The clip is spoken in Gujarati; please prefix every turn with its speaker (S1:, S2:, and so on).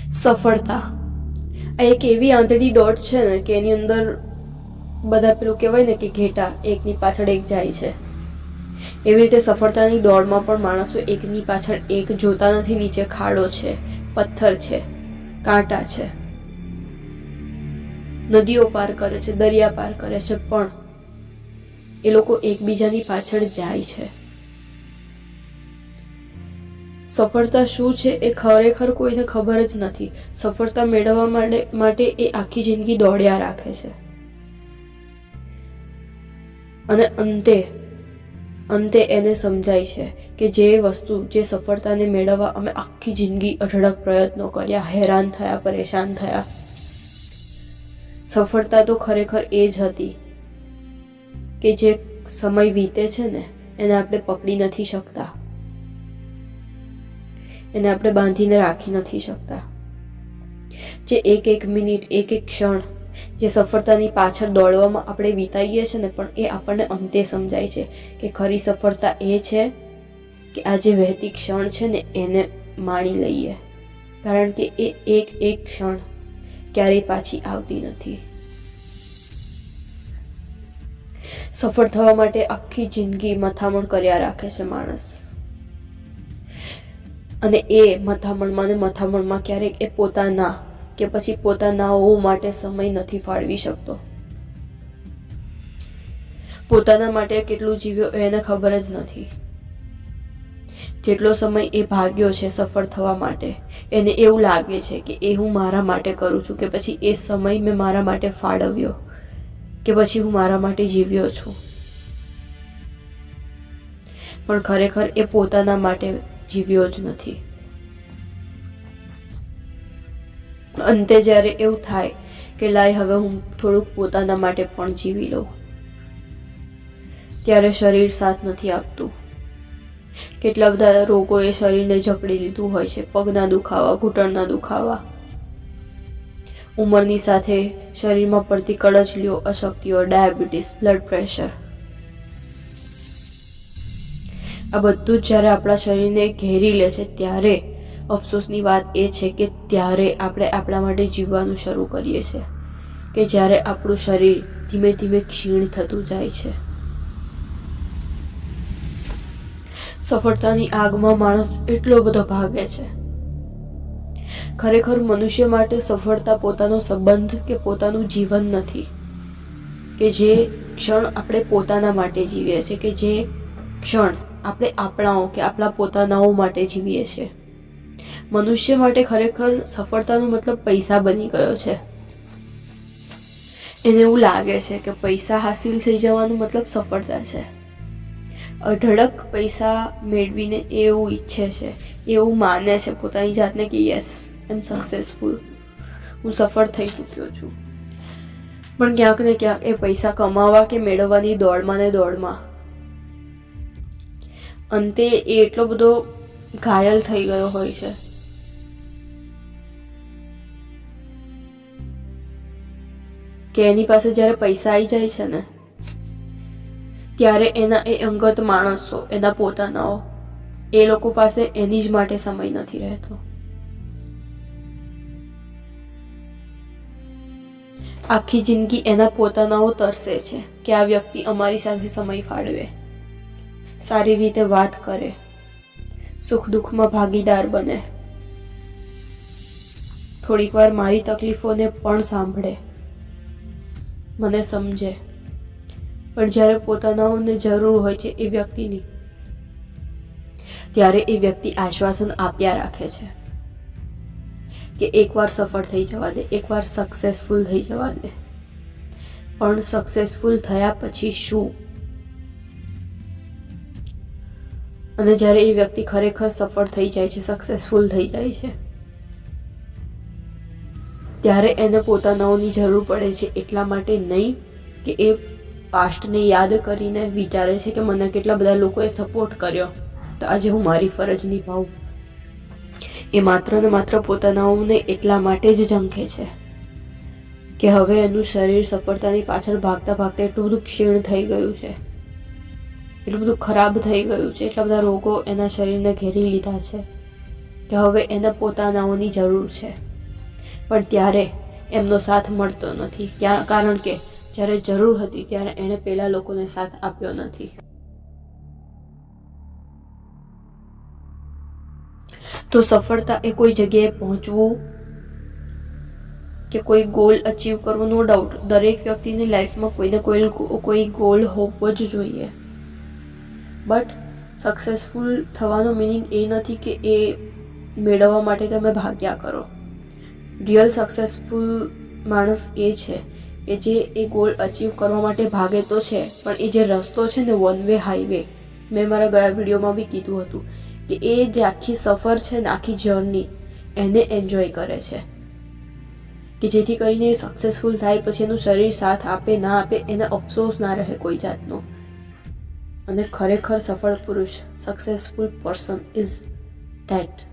S1: સફળતા આ એક એવી આંધળી દોડ છે ને કે એની અંદર બધા પેલું કહેવાય ને કે ઘેટા એકની પાછળ એક જાય છે. એવી રીતે સફળતાની દોડમાં પણ માણસો એકની પાછળ એક જોતા નથી. નીચે ખાડો છે, પથ્થર છે, કાંટા છે, નદીઓ પાર કરે છે, દરિયા પાર કરે છે, પણ એ લોકો એકબીજાની પાછળ જાય છે. સફળતા શું છે એ ખરેખર કોઈને ખબર જ નથી. સફળતા મેળવવા માટે એ આખી જિંદગી દોડ્યા રાખે છે અને અંતે એને સમજાય છે કે જે વસ્તુ, જે સફળતાને મેળવવા અમે આખી જિંદગી અઢળક પ્રયત્નો કર્યા, હેરાન થયા, પરેશાન થયા, સફળતા તો ખરેખર એ જ હતી કે જે સમય વીતે છે ને એને આપણે પકડી નથી શકતા, એને આપણે બાંધીને રાખી નથી શકતા. જે એક મિનિટ, એક ક્ષણ જે સફળતાની પાછળ દોડવામાં આપણે વિતાઈએ છીએ ને, પણ એ આપણને અંતે સમજાય છે કે ખરી સફળતા એ છે કે આ જે વહેતી ક્ષણ છે ને એને માણી લઈએ, કારણ કે એ એક ક્ષણ ક્યારેય પાછી આવતી નથી. સફળ થવા માટે આખી જિંદગી મથામણ કર્યા રાખે છે માણસ, અને એ મથામણમાં ક્યારેક એ પોતાના કે પછી પોતાનાઓ માટે સમય નથી ફાળવી શકતો. પોતાના માટે કેટલું જીવ્યો એને ખબર જ નથી. જેટલો સમય એ ભાગ્યો છે સફળ થવા માટે, એને એવું લાગે છે કે એ હું મારા માટે કરું છું, કે પછી એ સમય મેં મારા માટે ફાળવ્યો, કે પછી હું મારા માટે જીવ્યો છું. પણ ખરેખર એ પોતાના માટે જીવ્યો જ નથી. અંતે જ્યારે એવું થાય કે લાય હવે હું થોડુંક પોતાના માટે પણ જીવી લઉં, ત્યારે શરીર સાથ નથી આપતું. કેટલા બધા રોગોએ શરીરને જકડી લીધું હોય છે. પગના દુખાવા, ઘૂંટણના દુખાવા, ઉંમરની સાથે શરીરમાં પડતી કડચલીઓ, અશક્તિઓ, ડાયાબિટીસ, બ્લડ પ્રેશર, આ બધું જ જ્યારે આપણા શરીરને ઘેરી લે છે, ત્યારે અફસોસની વાત એ છે કે ત્યારે આપણે આપણા માટે જીવવાનું શરૂ કરીએ છીએ, કે જ્યારે આપણું શરીર ધીમે ધીમે ક્ષીણ થતું જાય છે. સફળતાની આગમાં માણસ એટલો બધો ભાગે છે. ખરેખર મનુષ્ય માટે સફળતા પોતાનો સંબંધ કે પોતાનું જીવન નથી, કે જે ક્ષણ આપણે પોતાના માટે જીવીએ છીએ, કે જે ક્ષણ આપણે આપણાઓ કે આપણા પોતાનાઓ માટે જીવીએ છીએ. મનુષ્ય માટે ખરેખર સફળતાનો મતલબ પૈસા બની ગયો છે. એને એવું લાગે છે કે પૈસા હાસિલ થઈ જવાનું મતલબ સફળતા છે. અઢળક પૈસા મેળવીને એવું ઈચ્છે છે, એવું માને છે પોતાની જાતને કે યસ આઈ એમ સક્સેસફુલ, હું સફળ થઈ ચૂક્યો છું. પણ ક્યાંક ને ક્યાંક એ પૈસા કમાવા કે મેળવવાની દોડમાં અંતે એ એટલો બધો ઘાયલ થઈ ગયો હોય છે કે એની પાસે જ્યારે પૈસા આવી જાય છે ને, ત્યારે એના એ અંગત માણસો, એના પોતાનાઓ, એ લોકો પાસે એની જ માટે સમય નથી રહેતો. આખી જિંદગી એના પોતાનાઓ તરસે છે કે આ વ્યક્તિ અમારી સાથે સમય ફાળવે, સારી રીતે વાત કરે, સુખ દુઃખમાં ભાગીદાર બને, થોડીક વાર મારી તકલીફોને પણ સાંભળે, મને સમજે. પણ જ્યારે પોતાનાઓને જરૂર હોય છે એ વ્યક્તિની, ત્યારે એ વ્યક્તિ આશ્વાસન આપ્યા રાખે છે કે એકવાર સફળ થઈ જવા દે, એકવાર સક્સેસફુલ થઈ જવા દે. પણ સક્સેસફુલ થયા પછી શું? અને જ્યારે એ વ્યક્તિ ખરેખર સફળ થઈ જાય છે, સક્સેસફુલ થઈ જાય છે, ત્યારે એને પોતાનાઓની જરૂર પડે છે. એટલા માટે નહીં કે એ પાસ્ટને યાદ કરીને વિચારે છે કે મને કેટલા બધા લોકોએ સપોર્ટ કર્યો તો આજે હું મારી ફરજ નિભાવું. એ માત્ર ને માત્ર પોતાનાઓને એટલા માટે જ ઝંખે છે કે હવે એનું શરીર સફળતાની પાછળ ભાગતા ભાગતા એટલું બધું ક્ષીણ થઈ ગયું છે, એટલું બધું ખરાબ થઈ ગયું છે, એટલા બધા રોગો એના શરીરને ઘેરી લીધા છે કે હવે એને પોતાનાઓની જરૂર છે. પણ ત્યારે એમનો સાથ મળતો નથી, કારણ કે જ્યારે જરૂર હતી ત્યારે એણે પેલા લોકોને સાથ આપ્યો નથી. તો સફળતા એ કોઈ જગ્યાએ પહોંચવું કે કોઈ ગોલ અચીવ કરવો, નો ડાઉટ દરેક વ્યક્તિની લાઈફમાં કોઈને કોઈ ગોલ હોવો જ જોઈએ. બટ સક્સેસફુલ થવાનો મિનિંગ એ નથી કે એ મેળવવા માટે તમે ભાગ્યા કરો. રિયલ સક્સેસફુલ માણસ એ છે કે જે એ ગોલ અચીવ કરવા માટે ભાગે તો છે, પણ એ જે રસ્તો છે ને, વન વે હાઈવે, મેં મારા ગયા વિડીયોમાં બી કીધું હતું કે એ જે આખી સફર છે ને, આખી જર્ની, એને એન્જોય કરે છે, કે જેથી કરીને એ સક્સેસફુલ થાય પછી એનું શરીર સાથ આપે ના આપે એને અફસોસ ના રહે કોઈ જાતનો. અને ખરેખર સફળ પુરુષ, સક્સેસફુલ પર્સન ઇઝ ધેટ